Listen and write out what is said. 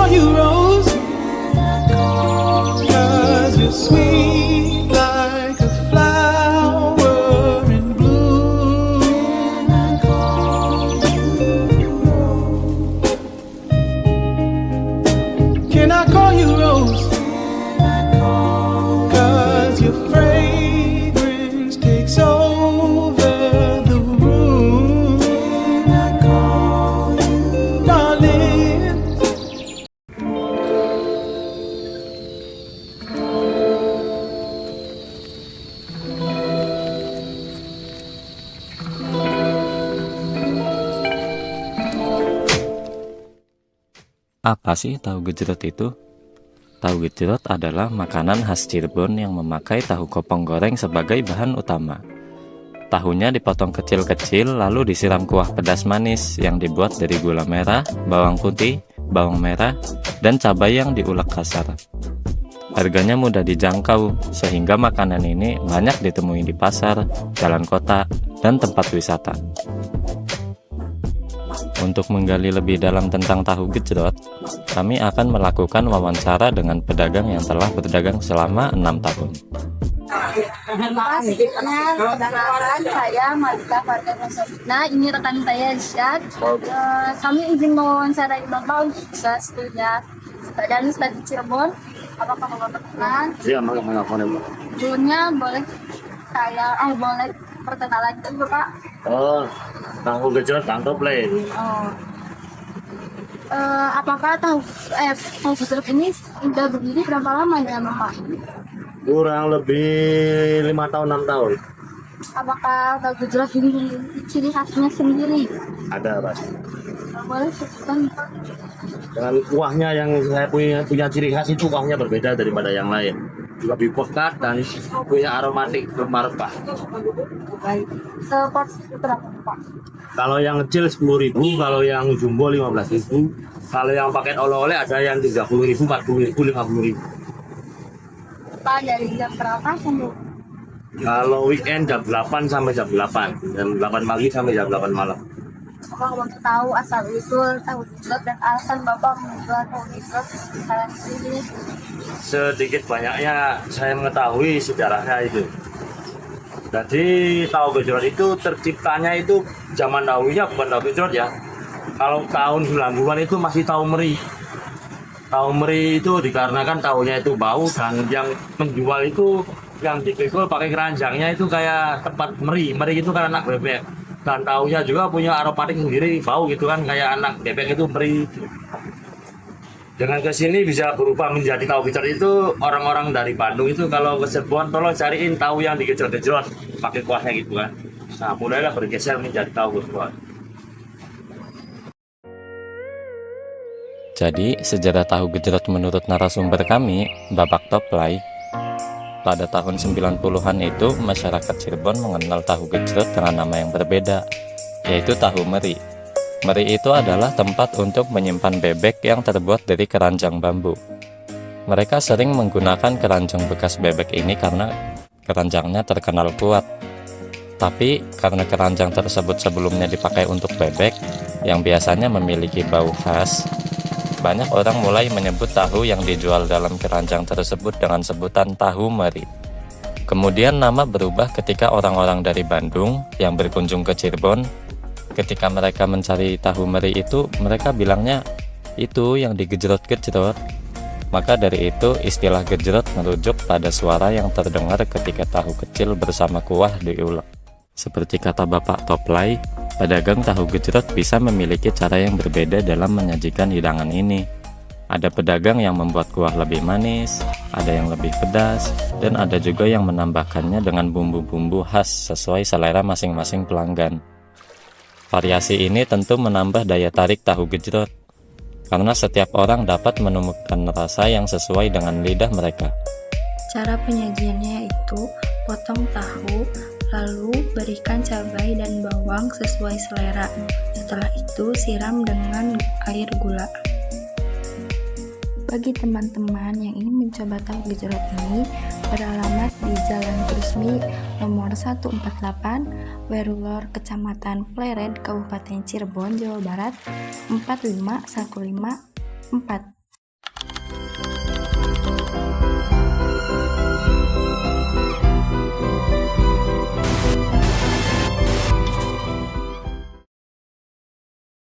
call you Rose? 'Cause you're sweet like a flower in bloom. Can I call you Rose? 'Cause your fragrance takes over the room, darling. Apa sih tahu gejrot itu? Tahu gejrot adalah makanan khas Cirebon yang memakai tahu kopong goreng sebagai bahan utama. Tahunya dipotong kecil-kecil lalu disiram kuah pedas manis yang dibuat dari gula merah, bawang putih, bawang merah, dan cabai yang diulek kasar. Harganya mudah dijangkau, sehingga makanan ini banyak ditemui di pasar, jalan kota, dan tempat wisata. Untuk menggali lebih dalam tentang tahu gejrot, kami akan melakukan wawancara dengan pedagang yang telah berdagang selama 6 tahun. Perkenalkan, saya Malika Fardana Sofina. Ini rekan saya Isyad. Kami izin mewawancarai Bapak untuk bisa sebelumnya badan studi Cirebon. Apakah Bapak berkenan? Iya, mana. Dulunya boleh boleh perkenalan dulu Bapak. Oh, tahu gejrot tangkap le. Oh. Apakah tahu gejrot ini sudah berdiri berapa lama ya Bapak? Kurang lebih 5 tahun 6 tahun. Apakah tahu gejrot ini ciri khasnya sendiri? Ada pasti. Boleh sebutkan Pak? Dengan kuahnya yang saya punya ciri khas itu kuahnya berbeda daripada yang lain. Lebih pekat dan punya aromatik rempah-rempah. Baik. Seporsi berapa Pak? Kalau yang kecil 10.000, kalau yang jumbo 15.000, kalau yang paket oleh-oleh ada yang 30.000, 40.000, 50.000. Pak, dari jam berapa sampai? Kalau weekend jam 8 sampai jam 8, jam 8 pagi sampai jam 8 malam. Bapak mau tahu asal usul tahu gejrot dan alasan Bapak menjual tahu gejrot di sekitaran sini? Sedikit banyaknya saya mengetahui sejarahnya itu. Jadi tahu gejrot itu terciptanya itu zaman dahulunya bukan tahu gejrot ya. Kalau tahun 90-an itu masih tahu meri. Tahu meri itu dikarenakan tahunya itu bau dan yang menjual itu yang dipikul pakai keranjangnya itu kayak tempat meri. Meri itu kan anak bebek. Dan tahunya juga punya aromatik sendiri, bau gitu kan kayak anak bebek itu meri. Dengan kesini bisa berubah menjadi tahu gejrot itu orang-orang dari Bandung itu kalau ke Cirebon tolong cariin tahu yang digejrot-gejrot pakai kuahnya gitu kan. Nah mulailah bergeser menjadi tahu gejrot. Jadi, sejarah tahu gejrot menurut narasumber kami, Bapak Toplay, pada tahun 90-an itu masyarakat Cirebon mengenal tahu gejrot dengan nama yang berbeda, yaitu tahu meri. Meri itu adalah tempat untuk menyimpan bebek yang terbuat dari keranjang bambu. Mereka sering menggunakan keranjang bekas bebek ini karena keranjangnya terkenal kuat. Tapi karena keranjang tersebut sebelumnya dipakai untuk bebek, yang biasanya memiliki bau khas, banyak orang mulai menyebut tahu yang dijual dalam keranjang tersebut dengan sebutan tahu meri. Kemudian nama berubah ketika orang-orang dari Bandung yang berkunjung ke Cirebon. Ketika mereka mencari tahu meri itu, mereka bilangnya itu yang digejrot-gejrot. Maka dari itu istilah gejrot merujuk pada suara yang terdengar ketika tahu kecil bersama kuah diulek. Seperti kata Bapak Toplay, pedagang tahu gejrot bisa memiliki cara yang berbeda dalam menyajikan hidangan ini. Ada pedagang yang membuat kuah lebih manis, ada yang lebih pedas, dan ada juga yang menambahkannya dengan bumbu-bumbu khas sesuai selera masing-masing pelanggan. Variasi ini tentu menambah daya tarik tahu gejrot, karena setiap orang dapat menemukan rasa yang sesuai dengan lidah mereka. Cara penyajiannya yaitu potong tahu, lalu berikan cabai dan bawang sesuai selera. Setelah itu siram dengan air gula. Bagi teman-teman yang ingin mencoba tahu gejrot ini, beralamat di Jalan Trusmi nomor 148, Werulor, Kecamatan Pleret, Kabupaten Cirebon, Jawa Barat 45154.